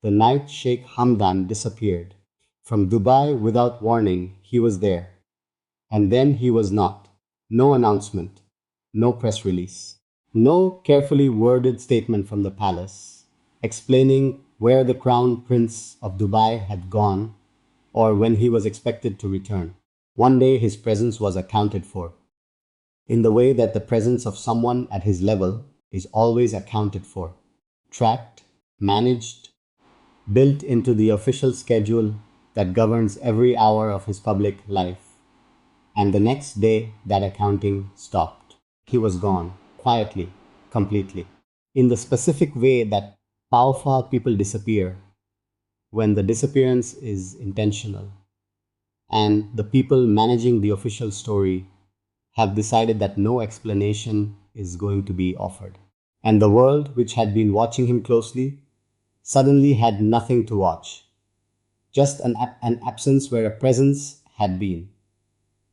The night Sheikh Hamdan disappeared. From Dubai without warning, he was there. And then he was not. No announcement, no press release, no carefully worded statement from the palace explaining where the crown prince of Dubai had gone or when he was expected to return. One day his presence was accounted for, in the way that the presence of someone at his level is always accounted for, tracked, managed, built into the official schedule that governs every hour of his public life. And the next day, that accounting stopped. He was gone, quietly, completely. In the specific way that powerful people disappear when the disappearance is intentional, and the people managing the official story have decided that no explanation is going to be offered. And the world, which had been watching him closely, suddenly had nothing to watch, just an absence where a presence had been,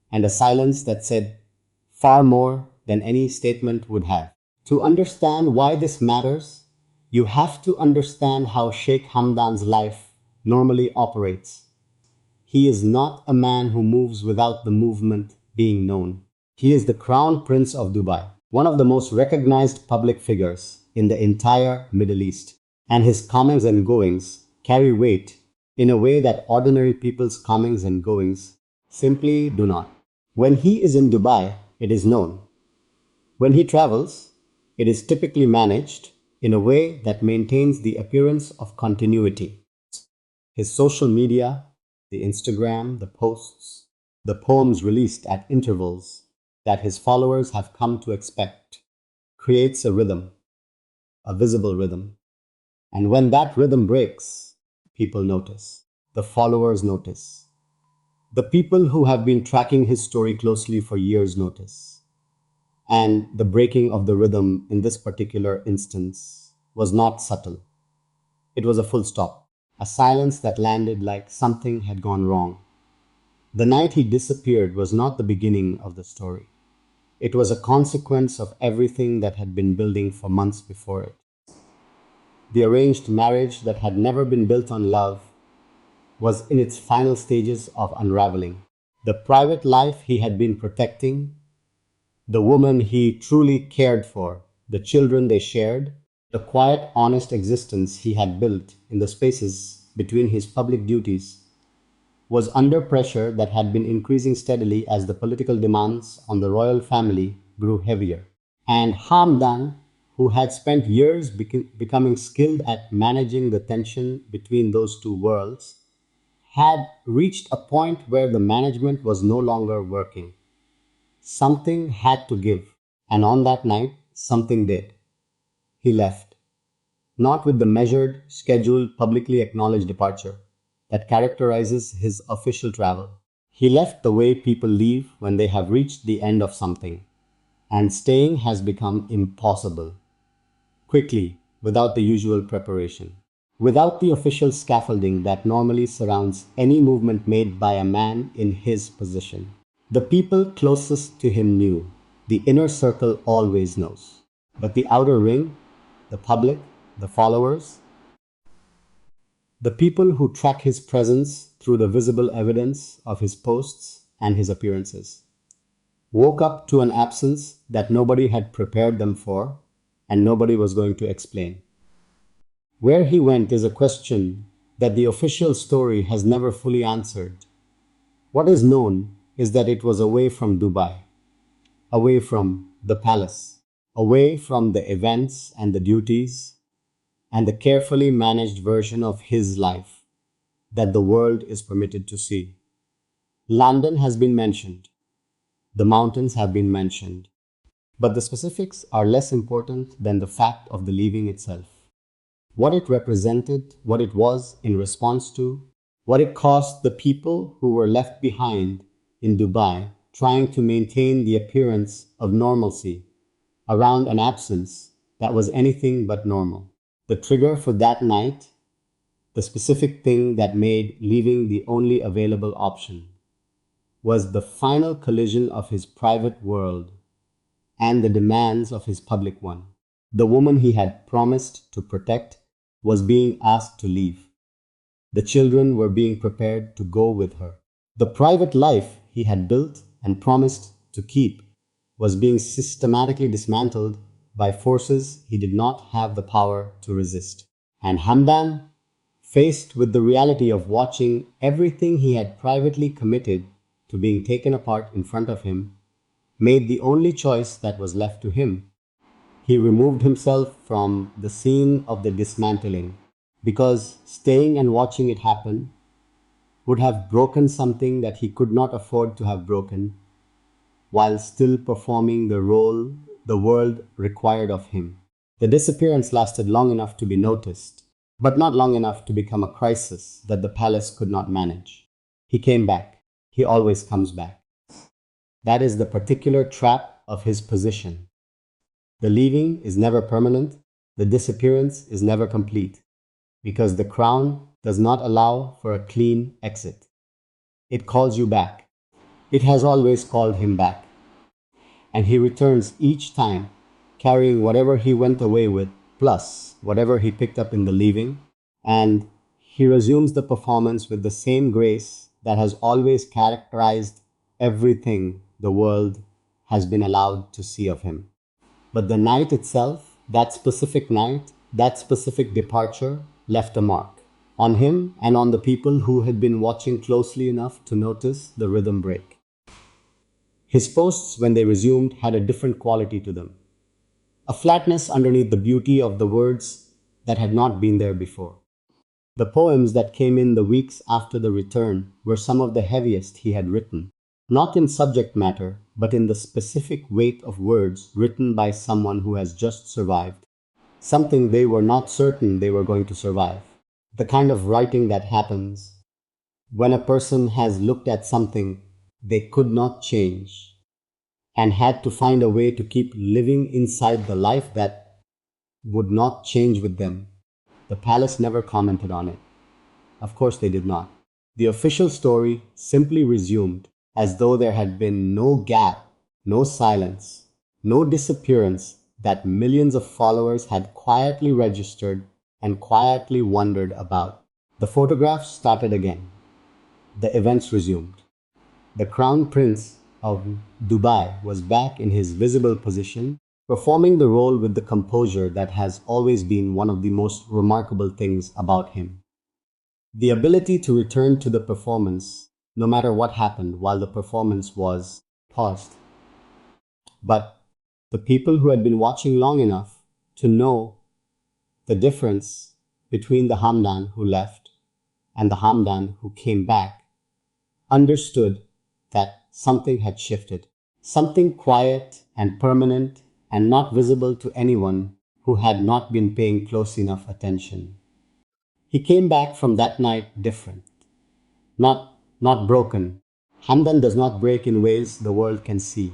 and a silence that said far more than any statement would have. To understand why this matters, you have to understand how Sheikh Hamdan's life normally operates. He is not a man who moves without the movement being known. He is the Crown Prince of Dubai, one of the most recognized public figures in the entire Middle East, and his comings and goings carry weight in a way that ordinary people's comings and goings simply do not. When he is in Dubai, it is known. When he travels, it is typically managed in a way that maintains the appearance of continuity. His social media, the Instagram, the posts, the poems released at intervals that his followers have come to expect, creates a rhythm, a visible rhythm. And when that rhythm breaks, people notice. The followers notice. The people who have been tracking his story closely for years notice. And the breaking of the rhythm in this particular instance was not subtle. It was a full stop, a silence that landed like something had gone wrong. The night he disappeared was not the beginning of the story. It was a consequence of everything that had been building for months before it. The arranged marriage that had never been built on love was in its final stages of unraveling. The private life he had been protecting, the woman he truly cared for, the children they shared, the quiet, honest existence he had built in the spaces between his public duties was under pressure that had been increasing steadily as the political demands on the royal family grew heavier. And Hamdan, who had spent years becoming skilled at managing the tension between those two worlds, had reached a point where the management was no longer working. Something had to give, and on that night, something did. He left, not with the measured, scheduled, publicly acknowledged departure that characterizes his official travel. He left the way people leave when they have reached the end of something, and staying has become impossible. Quickly, without the usual preparation, without the official scaffolding that normally surrounds any movement made by a man in his position. The people closest to him knew. The inner circle always knows. But the outer ring, the public, the followers, the people who track his presence through the visible evidence of his posts and his appearances, woke up to an absence that nobody had prepared them for and nobody was going to explain. Where he went is a question that the official story has never fully answered. What is known is that it was away from Dubai, away from the palace, away from the events and the duties and the carefully managed version of his life that the world is permitted to see. London has been mentioned, the mountains have been mentioned, but the specifics are less important than the fact of the leaving itself. What it represented, what it was in response to, what it cost the people who were left behind in Dubai trying to maintain the appearance of normalcy around an absence that was anything but normal. The trigger for that night, the specific thing that made leaving the only available option, was the final collision of his private world and the demands of his public one. The woman he had promised to protect was being asked to leave. The children were being prepared to go with her. The private life he had built and promised to keep was being systematically dismantled by forces he did not have the power to resist. And Hamdan, faced with the reality of watching everything he had privately committed to being taken apart in front of him, made the only choice that was left to him. He removed himself from the scene of the dismantling because staying and watching it happen would have broken something that he could not afford to have broken while still performing the role the world required of him. The disappearance lasted long enough to be noticed, but not long enough to become a crisis that the palace could not manage. He came back. He always comes back. That is the particular trap of his position. The leaving is never permanent, the disappearance is never complete, because the crown does not allow for a clean exit. It calls you back. It has always called him back. And he returns each time, carrying whatever he went away with, plus whatever he picked up in the leaving, and he resumes the performance with the same grace that has always characterized everything the world has been allowed to see of him. But the night itself, that specific night, that specific departure, left a mark on him and on the people who had been watching closely enough to notice the rhythm break. His posts, when they resumed, had a different quality to them, a flatness underneath the beauty of the words that had not been there before. The poems that came in the weeks after the return were some of the heaviest he had written, not in subject matter, but in the specific weight of words written by someone who has just survived something they were not certain they were going to survive. The kind of writing that happens when a person has looked at something they could not change and had to find a way to keep living inside the life that would not change with them. The palace never commented on it. Of course, they did not. The official story simply resumed as though there had been no gap, no silence, no disappearance that millions of followers had quietly registered and quietly wondered about. The photographs started again. The events resumed. The Crown Prince of Dubai was back in his visible position, performing the role with the composure that has always been one of the most remarkable things about him. The ability to return to the performance, no matter what happened while the performance was paused. But the people who had been watching long enough to know the difference between the Hamdan who left and the Hamdan who came back understood that something had shifted. Something quiet and permanent and not visible to anyone who had not been paying close enough attention. He came back from that night different, not broken. Hamdan does not break in ways the world can see,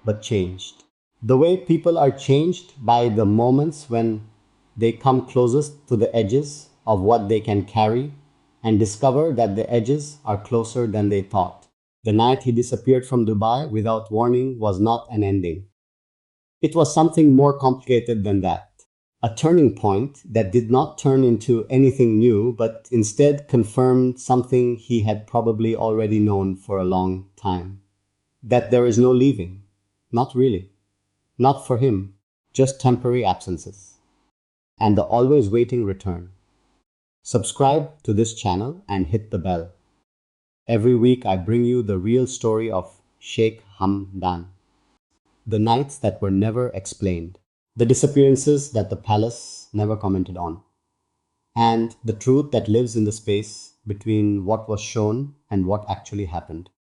but changed. The way people are changed by the moments when they come closest to the edges of what they can carry and discover that the edges are closer than they thought. The night he disappeared from Dubai without warning was not an ending. It was something more complicated than that. A turning point that did not turn into anything new, but instead confirmed something he had probably already known for a long time. That there is no leaving. Not really. Not for him. Just temporary absences. And the always waiting return. Subscribe to this channel and hit the bell. Every week I bring you the real story of Sheikh Hamdan. The nights that were never explained. The disappearances that the palace never commented on. And the truth that lives in the space between what was shown and what actually happened.